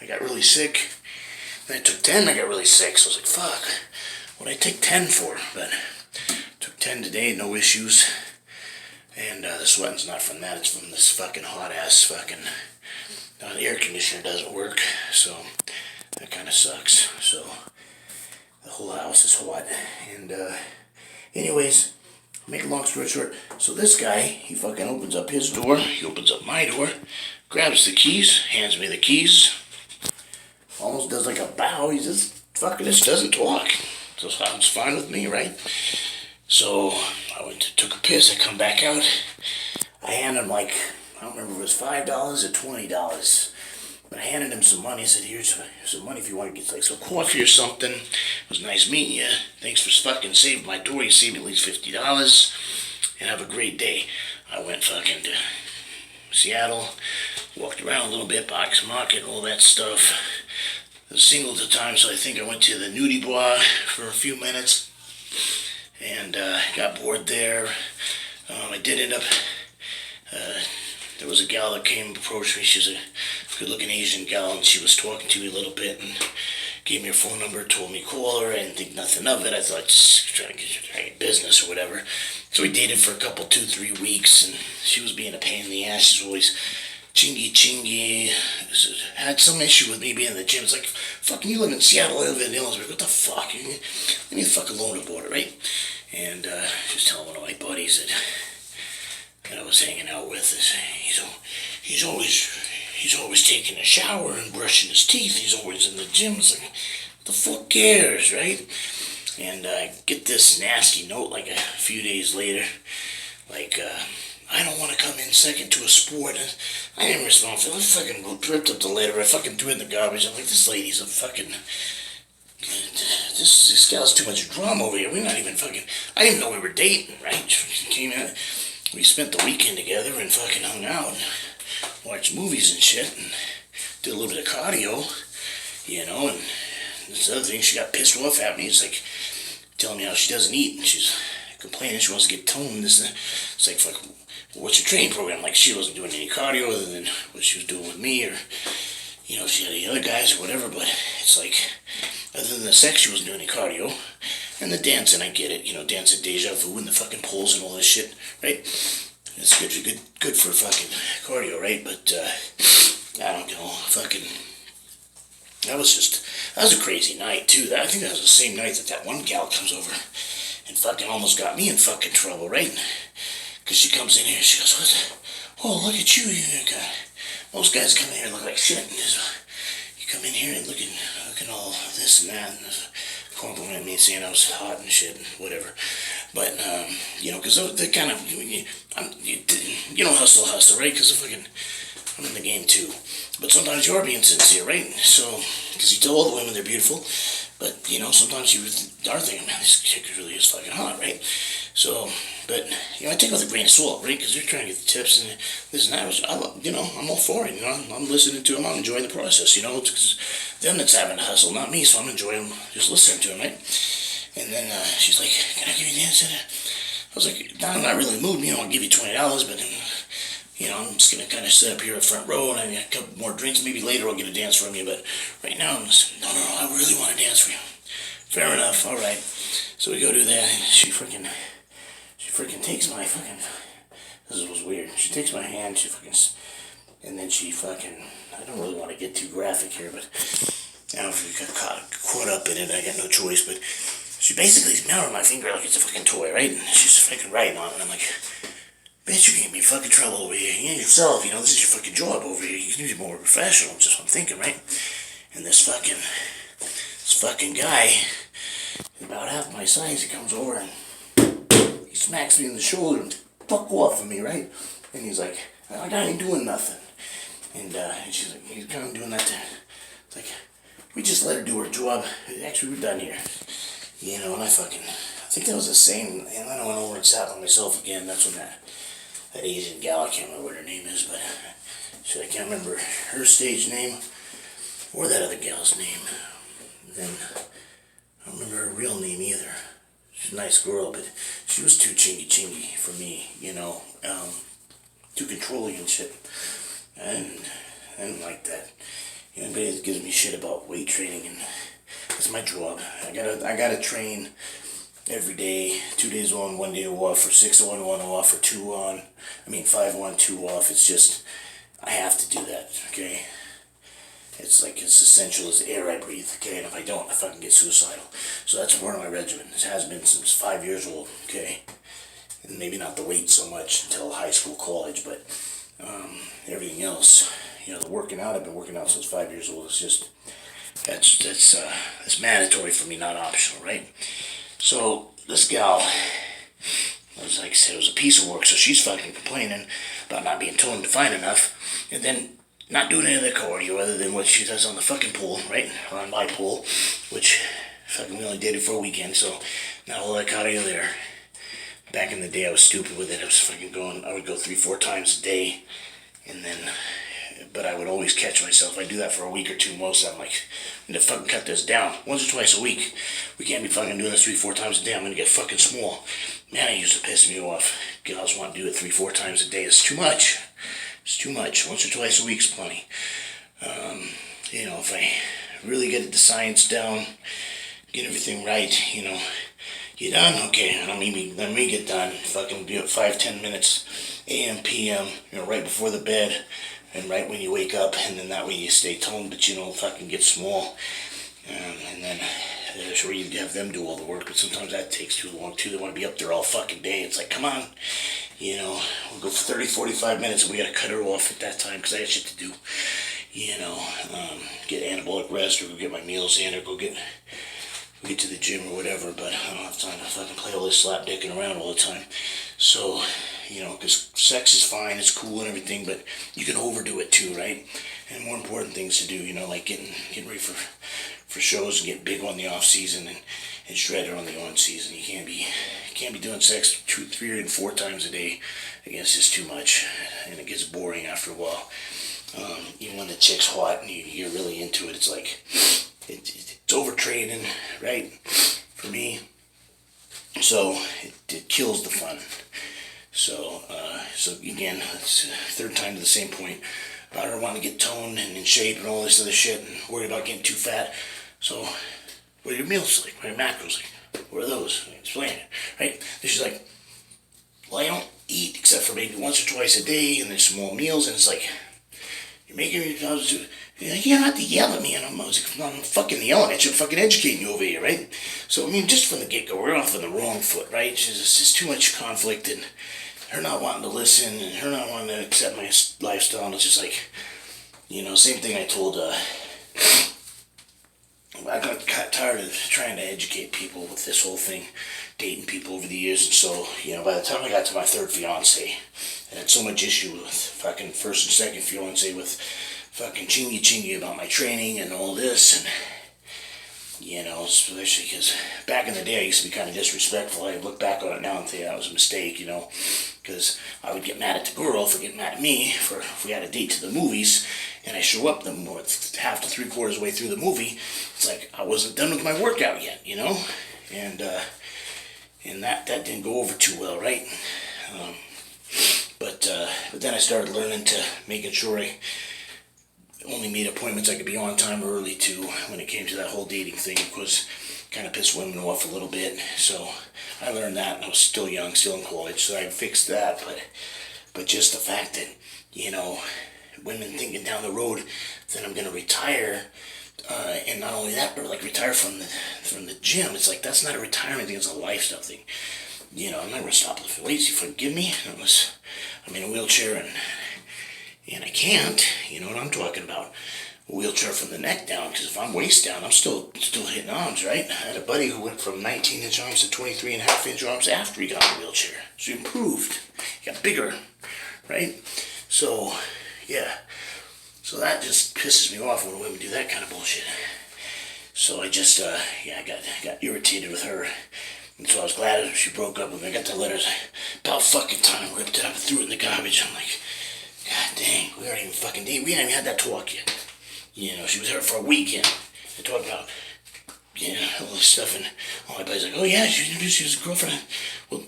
got really sick. Then I took 10, I got really sick. So I was like, fuck, what'd I take 10 for? But took 10 today, no issues. And the sweating's not from that, it's from this fucking hot ass fucking, the air conditioner doesn't work. So that kind of sucks. So the whole house is hot. And anyways, make a long story short, so this guy, he fucking opens up his door, he opens up my door, grabs the keys, hands me the keys, almost does like a bow, he just fucking just doesn't talk. So sounds fine with me, right? So I went to took a piss, I come back out, I handed him like, I don't remember if it was $5 or $20. But I handed him some money. I said, here's some money if you want to get like some coffee or something. It was nice meeting you. Thanks for fucking saving my door. You saved me at least $50. And have a great day. I went fucking to Seattle. Walked around a little bit, Box Market, all that stuff. I was single at the time, so I think I went to the Nudie Bar for a few minutes. And got bored there. I did end up... there was a gal that came and approached me. She's a good-looking Asian gal, and she was talking to me a little bit and gave me her phone number, told me to call her. I didn't think nothing of it. I thought just trying to get business or whatever. So we dated for a couple, 2-3 weeks, and she was being a pain in the ass. She's always chingy. Had some issue with me being in the gym. It's like, fucking, you live in Seattle, I live in Ellensburg. What the fuck? Leave me the fuck alone aboard it, right? And just telling one of my buddies that I was hanging out with is he's always taking a shower and brushing his teeth. He's always in the gym. It's like, what the fuck cares, right? And I get this nasty note like a few days later, like, I don't want to come in second to a sport. And I didn't respond. I fucking ripped up the letter. I fucking threw it in the garbage. I'm like, this lady's a fucking... This gal's too much drama over here. We're not even fucking... I didn't even know we were dating, right? Came in... We spent the weekend together and fucking hung out and watched movies and shit and did a little bit of cardio, you know, and this other thing, she got pissed off at me. It's like telling me how she doesn't eat and she's complaining she wants to get toned. It's like, fuck, what's your training program? Like, she wasn't doing any cardio other than what she was doing with me, or, you know, she had the other guys or whatever, but it's like, other than the sex, she wasn't doing any cardio. And the dancing, I get it, you know, dancing deja vu and the fucking poles and all this shit, right? It's good for fucking cardio, right? But, I don't know, fucking, that was a crazy night, too. I think that was the same night that one gal comes over and fucking almost got me in fucking trouble, right? Because she comes in here and she goes, oh, look at you, most guys come in here and look like shit, and you come in here and looking all this and that, and compliment me saying I was hot and shit and whatever. But, you know, because they kind of, you don't hustle, right? Because I'm in the game too. But sometimes you are being sincere, right? So, because you tell all the women they're beautiful, but, you know, sometimes you are thinking, man, this chick really is fucking hot, right? So, but, you know, I take it with a grain of salt, right? Because they're trying to get the tips and this and that. You know, I'm all for it, you know. I'm listening to them. I'm enjoying the process, you know. It's them that's having to hustle, not me, so I'm enjoying just listening to them, right? And then she's like, can I give you a dance? I was like, no, I'm not really in the mood. You know, I'll give you $20, but, you know, I'm just going to kind of sit up here at front row and I get a couple more drinks. Maybe later I'll get a dance from you, but right now I'm just, no, I really want to dance for you. Fair enough, all right. So we go do that, and she freaking takes my fucking, this was weird. She takes my hand, and then she fucking, I don't really want to get too graphic here, but I don't know if you got caught up in it, I got no choice, but she basically mounted my finger like it's a fucking toy, right? And she's fucking writing on it, and I'm like, bitch, you're getting me fucking trouble over here. You yourself, you know, this is your fucking job over here. You need to be more professional, just what I'm thinking, right? And this fucking guy, about half my size, he comes over and he smacks me in the shoulder and fuck off of me, right? And he's like, I ain't doing nothing. And she's like, he's kind of doing that to, it's like, we just let her do her job. Actually, we're done here. You know, and I think that was the same, and then I went over and sat by myself again. That's when that Asian gal, I can't remember what her name is, but I can't remember her stage name or that other gal's name. And then I don't remember her real name either. She's a nice girl, but she was too chingy for me, you know, too controlling and shit. And I didn't like that. Anybody that gives me shit about weight training, and that's my job. I gotta train every day, 2 days on, 1 day off, or 6 on, 1 off, or 2 on. 5 on, 2 off. It's just, I have to do that, okay? It's like as essential as the air I breathe, okay? And if I don't, I fucking get suicidal. So that's part of my regimen. It has been since 5 years old, okay? And maybe not the weight so much until high school, college, but everything else, the working out, I've been working out since 5 years old. It's just, that's mandatory for me, not optional, right? So this gal, was like I said, it was a piece of work. So she's fucking complaining about not being toned defined enough, and then not doing any of the cardio other than what she does on the fucking pool, right? Or on my pool, which fucking we only did it for a weekend, so not all that cardio there. Back in the day, I was stupid with it. I would go 3-4 times a day, and then, but I would always catch myself. I do that for a week or two most. I'm like, I'm gonna fucking cut this down. Once or twice a week. We can't be fucking doing this 3-4 times a day. I'm gonna get fucking small. Man, it used to piss me off. Girls want to do it 3-4 times a day. It's too much. It's too much. Once or twice a week's plenty. If I really get the science down, get everything right, you done? Okay, let me get done. Fucking do it 5-10 minutes, AM, PM, right before the bed, and right when you wake up, and then that way you stay toned, but you don't fucking get small. And then, sure, you have them do all the work, but sometimes that takes too long, too. They want to be up there all fucking day. It's like, come on, we'll go for 30-45 minutes, and we gotta cut her off at that time, because I got shit to do. Get anabolic rest, or go get my meals in, or go get to the gym or whatever, but I don't have time to fucking play all this slap dicking around all the time. So, because sex is fine, it's cool and everything, but you can overdo it too, right? And more important things to do, like getting ready for shows and get big on the off season and shredder on the on season. You can't be doing sex 2, 3, and 4 times a day. I guess it's too much, and it gets boring after a while. Even when the chick's hot and you're really into it, it's like it's overtraining, right? For me. So it kills the fun. So again, it's third time to the same point. About her wanting to get toned and in shape and all this other shit, and worried about getting too fat. So, what are your meals like? What are your macros like? What are those? Explain it, right? And she's like, well, I don't eat except for maybe once or twice a day, and then small meals, and it's like, you're making me, you don't have to yell at me, and I'm fucking yelling at you, I'm fucking educating you over here, right? So, just from the get-go, we're off on the wrong foot, right? It's just too much conflict, and her not wanting to listen, and her not wanting to accept my lifestyle, and it's just like, same thing I told, I got tired of trying to educate people with this whole thing, dating people over the years, and so, by the time I got to my third fiance, I had so much issue with fucking first and second fiance with fucking chingy about my training and all this, and, especially because back in the day I used to be kind of disrespectful. I look back on it now and think that was a mistake, because I would get mad at the girl for getting mad at me for if we had a date to the movies, and I show up half to 3/4 way through the movie. It's like I wasn't done with my workout yet, and that didn't go over too well, right? But then I started learning to making sure I only made appointments I could be on time early too when it came to that whole dating thing, because kind of pissed women off a little bit. So I learned that, and I was still young, still in college, so I fixed that. But just the fact that women thinking down the road that I'm gonna retire, and not only that, but like retire from the gym. It's like that's not a retirement thing; it's a lifestyle thing. I'm not gonna stop lifting weights. You forgive me? I'm in a wheelchair and I can't. You know what I'm talking about? A wheelchair from the neck down, because if I'm waist down, I'm still hitting arms, right? I had a buddy who went from 19-inch arms to 23.5-inch arms after he got in a wheelchair. So he improved. He got bigger, right? So, yeah. So that just pisses me off when women do that kind of bullshit. So I just, I got irritated with her. And so I was glad she broke up with me. I got the letters. About fucking time, ripped it up and threw it in the garbage. I'm like, God dang, we aren't even fucking dating. We haven't even had that talk yet. She was here for a weekend. They talked about, all this stuff, and all my buddies like, oh yeah, she introduced you as a girlfriend. Well, it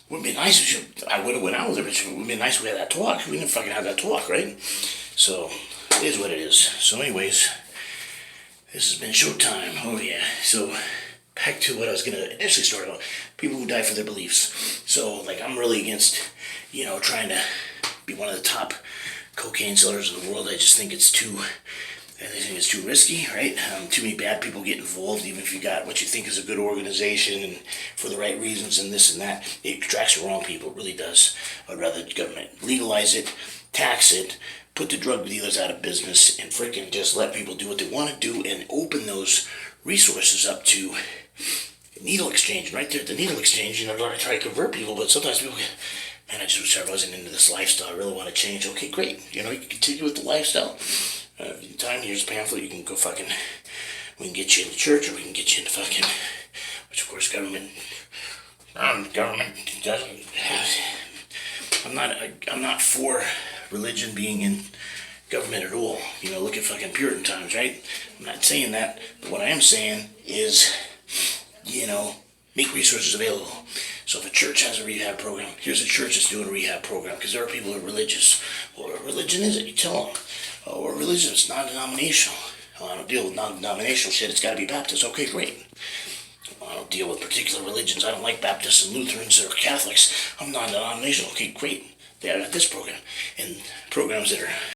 would be nice if I would have went out with her, but it would be nice if we had that talk. We didn't fucking have that talk, right? So, it is what it is. So anyways, this has been Showtime. Oh yeah. So back to what I was gonna initially start about. People who die for their beliefs. So like I'm really against, trying to be one of the top cocaine sellers in the world. I just think it's too risky, right? Too many bad people get involved, even if you got what you think is a good organization and for the right reasons and this and that. It attracts the wrong people, it really does. I'd rather the government legalize it, tax it, put the drug dealers out of business, and freaking just let people do what they want to do and open those resources up to needle exchange. Right there at the needle exchange, I try to convert people, but sometimes people get, man, I just wish I wasn't into this lifestyle. I really want to change. Okay, great. You can continue with the lifestyle. Time, here's a pamphlet. You can go fucking. We can get you into church, or we can get you into fucking. Which of course government doesn't. I'm not for religion being in government at all. Look at fucking Puritan times, right? I'm not saying that, but what I am saying is, make resources available. So if a church has a rehab program, here's a church that's doing a rehab program, because there are people who are religious. Well, what religion is it? You tell them. Oh, we're religious, it's non-denominational. Oh, I don't deal with non-denominational shit, it's gotta be Baptist. Okay, great. I don't deal with particular religions. I don't like Baptists and Lutherans or Catholics. I'm non-denominational. Okay, great. They have this program. And programs that are